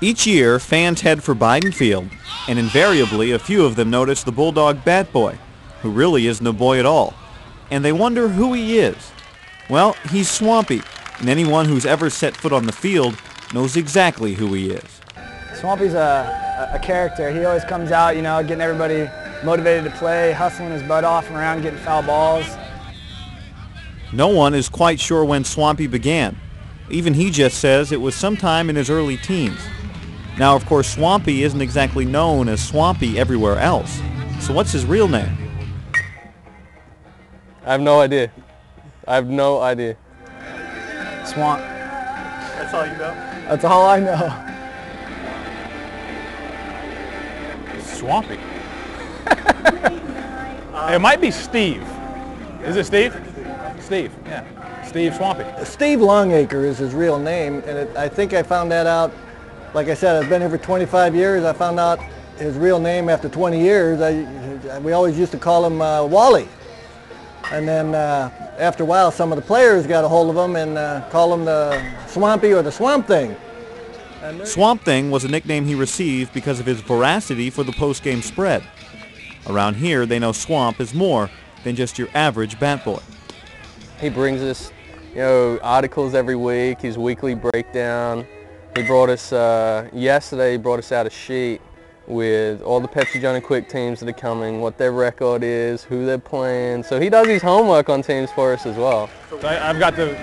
Each year, fans head for Biden Field, and invariably a few of them notice the Bulldog Bat Boy, who really isn't a boy at all, and they wonder who he is. Well, he's Swampy, and anyone who's ever set foot on the field knows exactly who he is. Swampy's a character. He always comes out, getting everybody motivated to play, hustling his butt off and around, getting foul balls. No one is quite sure when Swampy began. Even he just says it was sometime in his early teens. Now, of course, Swampy isn't exactly known as Swampy everywhere else. So what's his real name? I have no idea. I have no idea. Swamp. That's all you know? That's all I know. Swampy. It might be Steve. Is it Steve? Steve, yeah. Steve Swampy. Steve Longacre is his real name, and I think I found that out. Like I said, I've been here for 25 years. I found out his real name after 20 years. We always used to call him Wally. And then after a while, some of the players got a hold of him and called him the Swampy or the Swamp Thing. Swamp Thing was a nickname he received because of his veracity for the post-game spread. Around here, they know Swamp is more than just your average bat boy. He brings us, articles every week, his weekly breakdown. He brought us, yesterday he brought us out a sheet with all the Pepsi Johnny Quick teams that are coming, what their record is, who they're playing. So he does his homework on teams for us as well. So I've got to,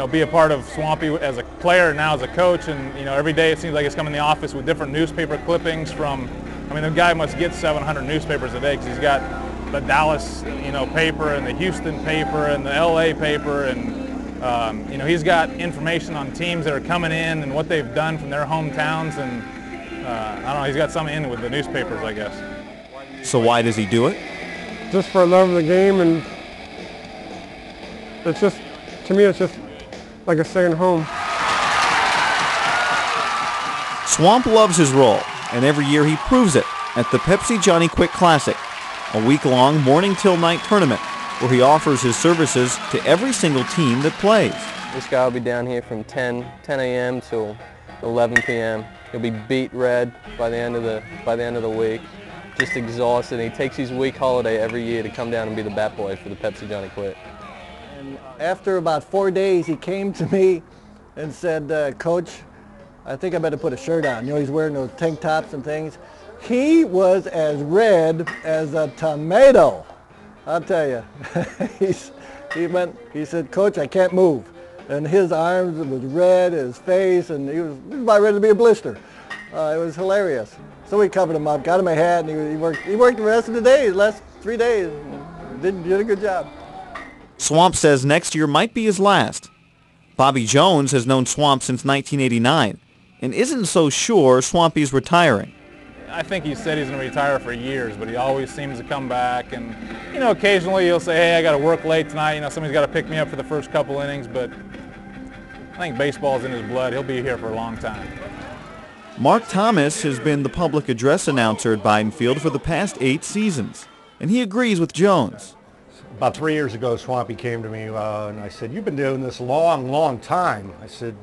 be a part of Swampy as a player and now as a coach, and every day it seems like it's coming in the office with different newspaper clippings from, the guy must get 700 newspapers a day because he's got the Dallas, paper and the Houston paper and the LA paper, and he's got information on teams that are coming in and what they've done from their hometowns, and I don't know, he's got something in with the newspapers, I guess. So why does he do it? Just for love of the game, and it's just, to me, it's just like a second home. Swamp loves his role, and every year he proves it at the Pepsi Johnny Quick Classic, a week-long morning till night tournament where he offers his services to every single team that plays. This guy will be down here from 10 a.m. till 11 p.m. He'll be beat red by the end of the week, just exhausted. And he takes his week holiday every year to come down and be the bat boy for the Pepsi Johnny Quick. And after about 4 days, he came to me and said, Coach, I think I better put a shirt on. He's wearing those tank tops and things. He was as red as a tomato. I'll tell you. He said, Coach, I can't move. And his arms was red, his face, and he was about ready to be a blister. It was hilarious. So we covered him up, got him a hat, and he worked the rest of the day, the last 3 days. Did a good job. Swamp says next year might be his last. Bobby Jones has known Swamp since 1989 and isn't so sure Swampy's retiring. I think he said he's going to retire for years, but he always seems to come back, and occasionally he'll say, hey, I got to work late tonight, somebody's got to pick me up for the first couple innings, but I think baseball's in his blood. He'll be here for a long time. Mark Thomas has been the public address announcer at Biden Field for the past 8 seasons, and he agrees with Jones. About 3 years ago, Swampy came to me and I said, you've been doing this a long, long time. I said,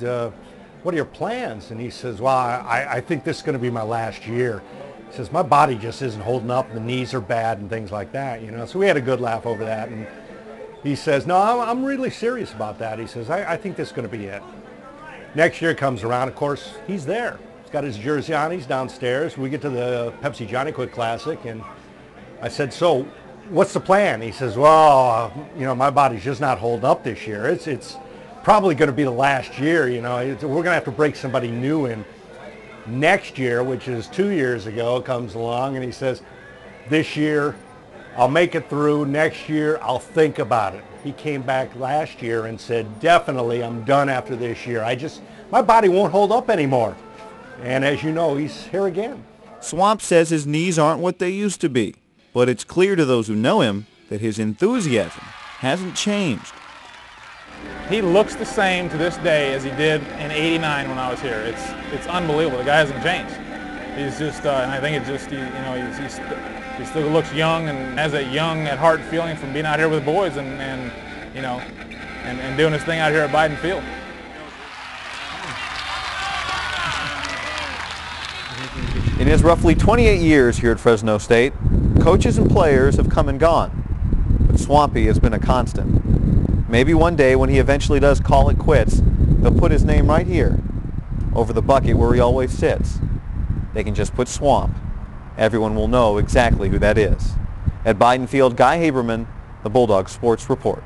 what are your plans? And he says, well, I think this is going to be my last year. He says, my body just isn't holding up. The knees are bad and things like that, So we had a good laugh over that. And he says, no, I'm really serious about that. He says, I think this is going to be it. Next year comes around, of course, he's there. He's got his jersey on. He's downstairs. We get to the Pepsi Johnny Quick Classic, and I said, so what's the plan? He says, well, my body's just not holding up this year. It's probably going to be the last year, We're going to have to break somebody new in. Next year, which is 2 years ago, comes along and he says, this year I'll make it through. Next year I'll think about it. He came back last year and said, definitely I'm done after this year. My body won't hold up anymore. And as you know, he's here again. Swamp says his knees aren't what they used to be, but it's clear to those who know him that his enthusiasm hasn't changed. He looks the same to this day as he did in '89 when I was here. It's unbelievable. The guy hasn't changed. He's just, and I think it's just, he still looks young and has that young at heart feeling from being out here with the boys and doing his thing out here at Biden Field. his roughly 28 years here at Fresno State, coaches and players have come and gone, but Swampy has been a constant. Maybe one day when he eventually does call it quits, they'll put his name right here, over the bucket where he always sits. They can just put Swamp. Everyone will know exactly who that is. At Biden Field, Guy Haberman, the Bulldog Sports Report.